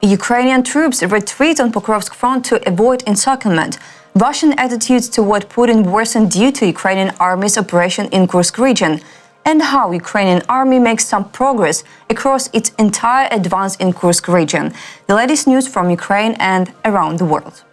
Ukrainian troops retreat on Pokrovsk front to avoid encirclement. Russian attitudes toward Putin worsen due to Ukrainian army's operation in Kursk region, and how Ukrainian army makes some progress across its entire advance in Kursk region. The latest news from Ukraine and around the world.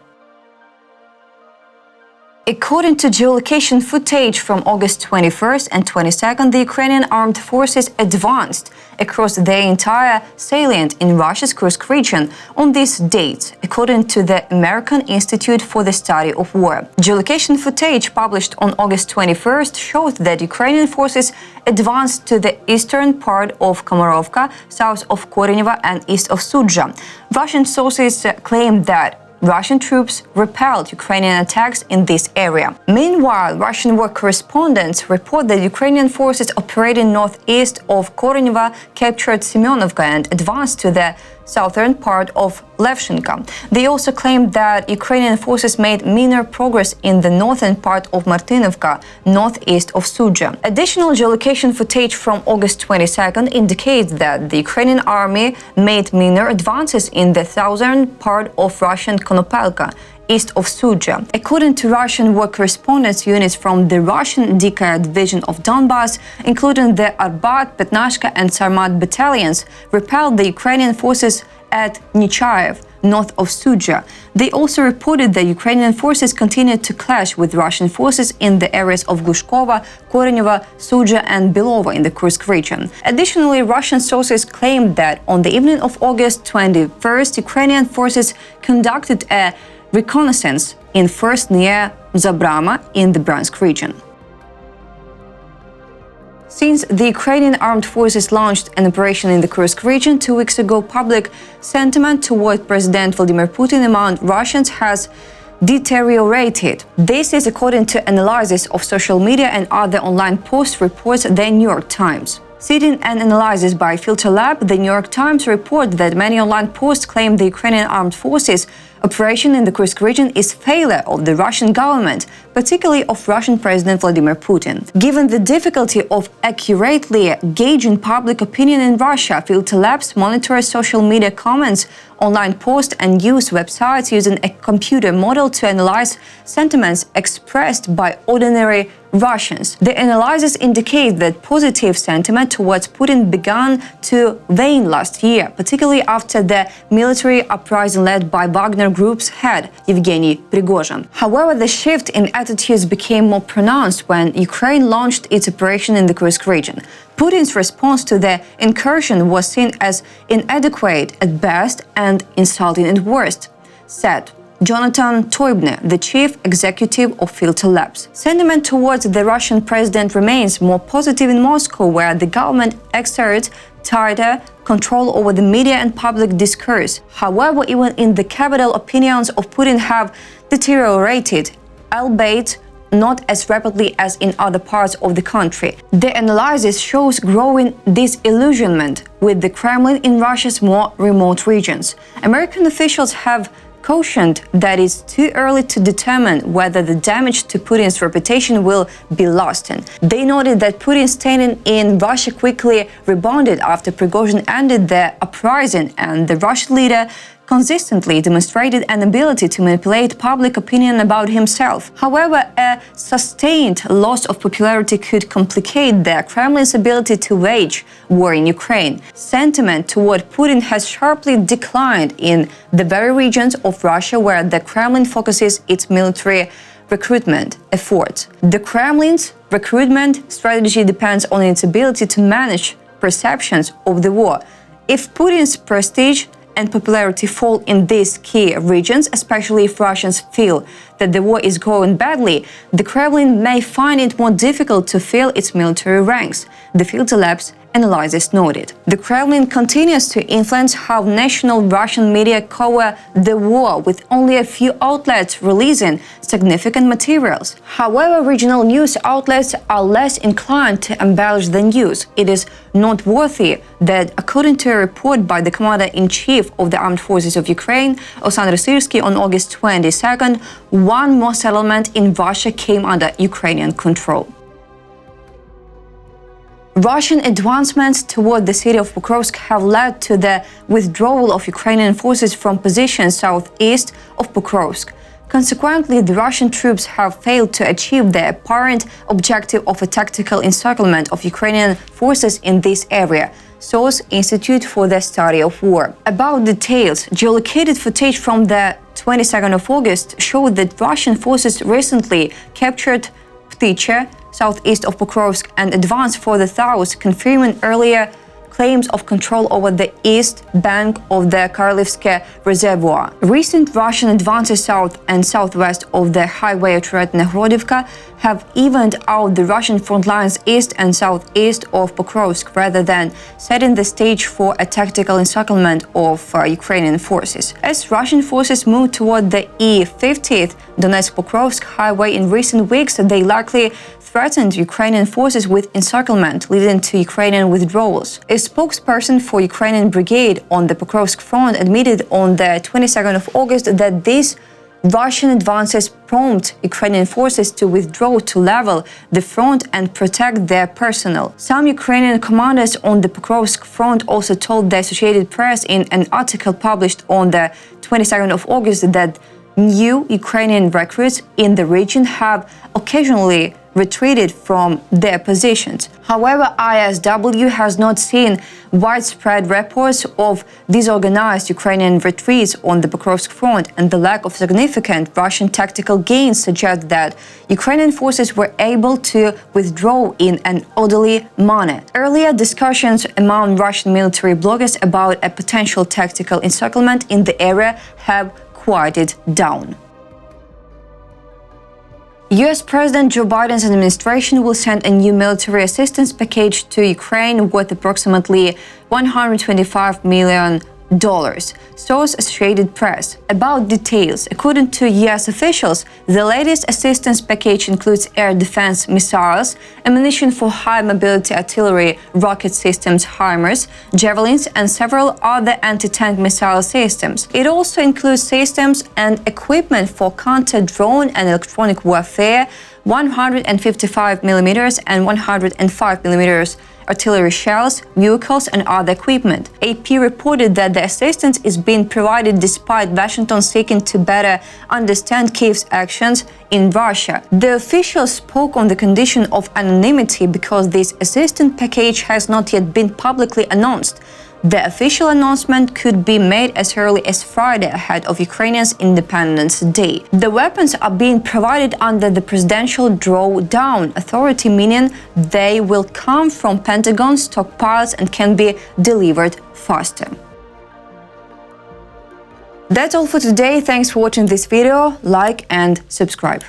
According to geolocation footage from August 21st and 22nd, the Ukrainian armed forces advanced across the entire salient in Russia's Kursk region on these dates, according to the American Institute for the Study of War. Geolocation footage published on August 21st showed that Ukrainian forces advanced to the eastern part of Komarovka, south of Koreneva and east of Sudzha. Russian sources claim that Russian troops repelled Ukrainian attacks in this area. Meanwhile, Russian war correspondents report that Ukrainian forces operating northeast of Koreneva captured Semyonovka and advanced to the southern part of Levchenka. They also claimed that Ukrainian forces made minor progress in the northern part of Martinovka, northeast of Sudzha. Additional geolocation footage from August 22nd indicates that the Ukrainian army made minor advances in the southern part of Russian Konopelka, east of Sudzha. According to Russian war correspondents, units from the Russian Dikaya division of Donbass, including the Arbat, Petnashka and Sarmat battalions, repelled the Ukrainian forces at Nechayev, north of Sudzha. They also reported that Ukrainian forces continued to clash with Russian forces in the areas of Glushkova, Koreneva, Sudzha and Belova in the Kursk region. Additionally, Russian sources claimed that on the evening of August 21st, Ukrainian forces conducted a reconnaissance in first near Zabrama in the Bryansk region. Since the Ukrainian armed forces launched an operation in the Kursk region 2 weeks ago, public sentiment toward President Vladimir Putin among Russians has deteriorated. This is according to analysis of social media and other online posts, reports the New York Times. Citing an analysis by Filter Lab, the New York Times report that many online posts claim the Ukrainian armed forces operation in the Kursk region is failure of the Russian government, particularly of Russian President Vladimir Putin. Given the difficulty of accurately gauging public opinion in Russia, Filter Labs monitors social media comments, online posts and use websites using a computer model to analyze sentiments expressed by ordinary Russians. The analysis indicates that positive sentiment towards Putin began to wane last year, particularly after the military uprising led by Wagner Group's head, Yevgeny Prigozhin. However, the shift in attitudes became more pronounced when Ukraine launched its operation in the Kursk region. Putin's response to the incursion was seen as inadequate at best and insulting at worst, said Jonathan Toibne, the chief executive of Filter Labs. Sentiment towards the Russian president remains more positive in Moscow, where the government exerts tighter control over the media and public discourse. However, even in the capital, opinions of Putin have deteriorated, albeit not as rapidly as in other parts of the country. The analysis shows growing disillusionment with the Kremlin in Russia's more remote regions. American officials have cautioned that it's too early to determine whether the damage to Putin's reputation will be lasting. They noted that Putin's standing in Russia quickly rebounded after Prigozhin ended the uprising, and the Russian leader consistently demonstrated an ability to manipulate public opinion about himself. However, a sustained loss of popularity could complicate the Kremlin's ability to wage war in Ukraine. Sentiment toward Putin has sharply declined in the very regions of Russia where the Kremlin focuses its military recruitment efforts. The Kremlin's recruitment strategy depends on its ability to manage perceptions of the war. If Putin's prestige and popularity fall in these key regions, especially if Russians feel that the war is going badly, the Kremlin may find it more difficult to fill its military ranks, the Filter Labs analysis noted. The Kremlin continues to influence how national Russian media cover the war, with only a few outlets releasing significant materials. However, regional news outlets are less inclined to embellish the news. It is noteworthy that, according to a report by the Commander-in-Chief of the Armed Forces of Ukraine, Oleksandr Syrsky, on August 22nd, one more settlement in Russia came under Ukrainian control. Russian advancements toward the city of Pokrovsk have led to the withdrawal of Ukrainian forces from positions southeast of Pokrovsk. Consequently, the Russian troops have failed to achieve the apparent objective of a tactical encirclement of Ukrainian forces in this area, source Institute for the Study of War. About details, geolocated footage from the 22nd of August showed that Russian forces recently captured Ptyche, southeast of Pokrovsk, and advanced further south, confirming earlier claims of control over the east bank of the Karlivske Reservoir. Recent Russian advances south and southwest of the highway Otrertne-Hrodivka have evened out the Russian front lines east and southeast of Pokrovsk, rather than setting the stage for a tactical encirclement of Ukrainian forces. As Russian forces move toward the E50th Donetsk-Pokrovsk highway in recent weeks, they likely threatened Ukrainian forces with encirclement, leading to Ukrainian withdrawals. A spokesperson for Ukrainian brigade on the Pokrovsk front admitted on the 22nd of August that these Russian advances prompt Ukrainian forces to withdraw to level the front and protect their personnel. Some Ukrainian commanders on the Pokrovsk front also told the Associated Press in an article published on the 22nd of August that new Ukrainian recruits in the region have occasionally retreated from their positions. However, ISW has not seen widespread reports of disorganized Ukrainian retreats on the Pokrovsk front, and the lack of significant Russian tactical gains suggest that Ukrainian forces were able to withdraw in an orderly manner. Earlier discussions among Russian military bloggers about a potential tactical encirclement in the area have quieted down. US President Joe Biden's administration will send a new military assistance package to Ukraine worth approximately $125 million, source Associated Press. About details, according to US officials, the latest assistance package includes air defense missiles, ammunition for high-mobility artillery, rocket systems, HIMARS, Javelins, and several other anti-tank missile systems. It also includes systems and equipment for counter-drone and electronic warfare, 155mm and 105mm artillery shells, vehicles, and other equipment. AP reported that the assistance is being provided despite Washington seeking to better understand Kyiv's actions in Russia. The officials spoke on the condition of anonymity because this assistance package has not yet been publicly announced. The official announcement could be made as early as Friday ahead of Ukrainians' Independence Day. The weapons are being provided under the presidential drawdown authority, meaning they will come from Pentagon stockpiles and can be delivered faster. That's all for today. Thanks for watching this video. Like and subscribe.